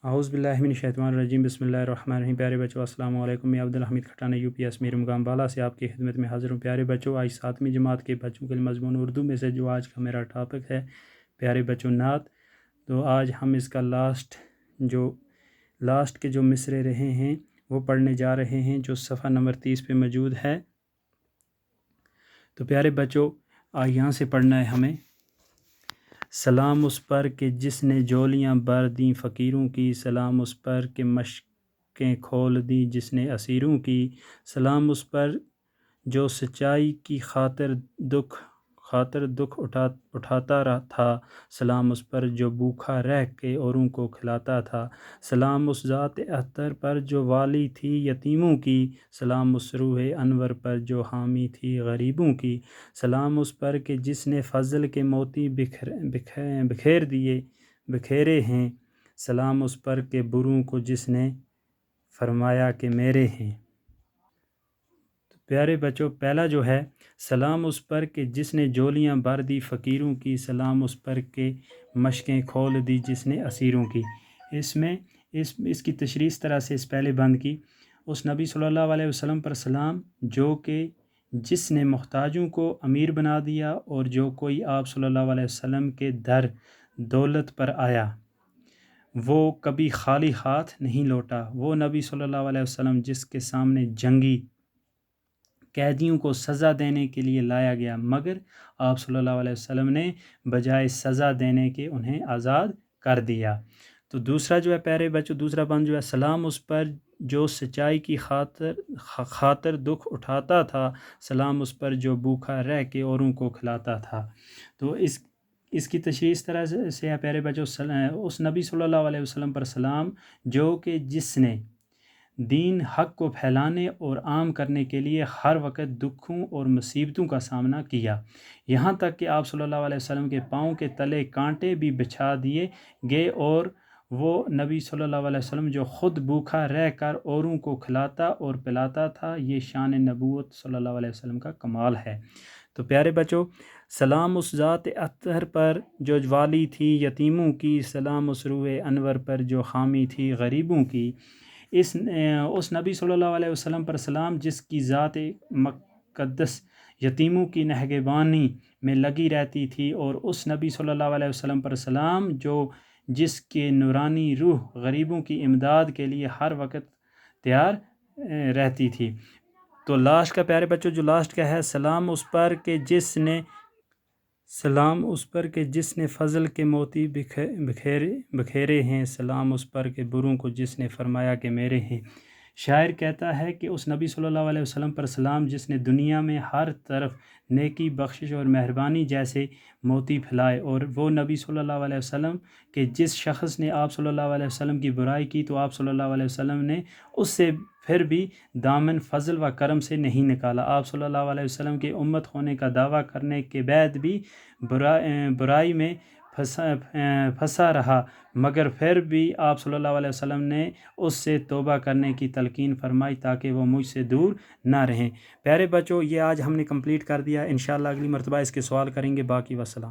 اعوذ باللہ من الشیطان الرجیم بسم اللہ الرحمن الرحیم۔ پیارے بچوں السلام علیکم۔ میں عبدالحمید کھٹانہ UPS میر مقام بالا سے آپ کی خدمت میں حاضر ہوں۔ پیارے بچوں، آج 7ویں جماعت کے بچوں کے لیے مضمون اردو میں سے جو آج کا میرا ٹاپک ہے پیارے بچوں نعت، تو آج ہم اس کا لاسٹ کے جو مصرے رہے ہیں وہ پڑھنے جا رہے ہیں، جو صفحہ نمبر 30 پہ موجود ہے۔ تو پیارے بچوں یہاں سے پڑھنا ہے ہمیں۔ سلام اس پر کہ جس نے جولیاں بھر دیں فقیروں کی، سلام اس پر کہ مشقیں کھول دیں جس نے اسیروں کی، سلام اس پر جو سچائی کی خاطر دکھ اٹھاتا رہا تھا، سلام اس پر جو بھوکا رہ کے اوروں کو کھلاتا تھا، سلام اس ذات اطہر پر جو والی تھی یتیموں کی، سلام اس روح انور پر جو حامی تھی غریبوں کی، سلام اس پر کہ جس نے فضل کے موتی بکھیرے ہیں، سلام اس پر کہ بروں کو جس نے فرمایا کہ میرے ہیں۔ پیارے بچوں پہلا جو ہے، سلام اس پر کہ جس نے جولیاں بھر دی فقیروں کی، سلام اس پر کہ مشقیں کھول دی جس نے اسیروں کی۔ اس کی تشریح اس طرح سے اس پہلے بند کی، اس نبی صلی اللہ علیہ وسلم پر سلام جو کہ جس نے محتاجوں کو امیر بنا دیا، اور جو کوئی آپ صلی اللہ علیہ وسلم کے در دولت پر آیا وہ کبھی خالی ہاتھ نہیں لوٹا۔ وہ نبی صلی اللہ علیہ وسلم جس کے سامنے جنگی قیدیوں کو سزا دینے کے لیے لایا گیا، مگر آپ صلی اللہ علیہ وسلم نے بجائے سزا دینے کے انہیں آزاد کر دیا۔ تو دوسرا جو ہے پیارے بچوں، دوسرا بند جو ہے، سلام اس پر جو سچائی کی خاطر دکھ اٹھاتا تھا، سلام اس پر جو بھوکا رہ کے اوروں کو کھلاتا تھا۔ تو اس کی تشریح اس طرح سے ہے پیارے بچوں، اس نبی صلی اللہ علیہ وسلم پر سلام جو کہ جس نے دین حق کو پھیلانے اور عام کرنے کے لیے ہر وقت دکھوں اور مصیبتوں کا سامنا کیا، یہاں تک کہ آپ صلی اللہ علیہ وسلم کے پاؤں کے تلے کانٹے بھی بچھا دیے گئے، اور وہ نبی صلی اللہ علیہ وسلم جو خود بھوکا رہ کر اوروں کو کھلاتا اور پلاتا تھا۔ یہ شان نبوت صلی اللہ علیہ وسلم کا کمال ہے۔ تو پیارے بچوں، سلام اس ذات اطہر پر جو والی تھی یتیموں کی، سلام اس روح انور پر جو حامی تھی غریبوں کی۔ اس نبی صلی اللہ علیہ وسلم پر سلام جس کی ذات مقدس یتیموں کی نگہبانی میں لگی رہتی تھی، اور اس نبی صلی اللہ علیہ وسلم پر سلام جو جس کے نورانی روح غریبوں کی امداد کے لیے ہر وقت تیار رہتی تھی۔ تو لاسٹ کا پیارے بچوں جو لاسٹ کا ہے، سلام اس پر کہ جس نے فضل کے موتی بکھیرے ہیں، سلام اس پر کہ بروں کو جس نے فرمایا کہ میرے ہیں۔ شاعر کہتا ہے کہ اس نبی صلی اللہ علیہ وسلم پر سلام جس نے دنیا میں ہر طرف نیکی، بخشش اور مہربانی جیسے موتی پھیلائے، اور وہ نبی صلی اللہ علیہ وسلم کہ جس شخص نے آپ صلی اللہ علیہ وسلم کی برائی کی تو آپ صلی اللہ علیہ وسلم نے اس سے پھر بھی دامن فضل و کرم سے نہیں نکالا۔ آپ صلی اللہ علیہ وسلم کے امت ہونے کا دعویٰ کرنے کے بعد بھی برائی میں پھنسا رہا، مگر پھر بھی آپ صلی اللہ علیہ وسلم نے اس سے توبہ کرنے کی تلقین فرمائی تاکہ وہ مجھ سے دور نہ رہیں۔ پیارے بچوں، یہ آج ہم نے کمپلیٹ کر دیا۔ انشاءاللہ اگلی مرتبہ اس کے سوال کریں گے۔ باقی وسلام۔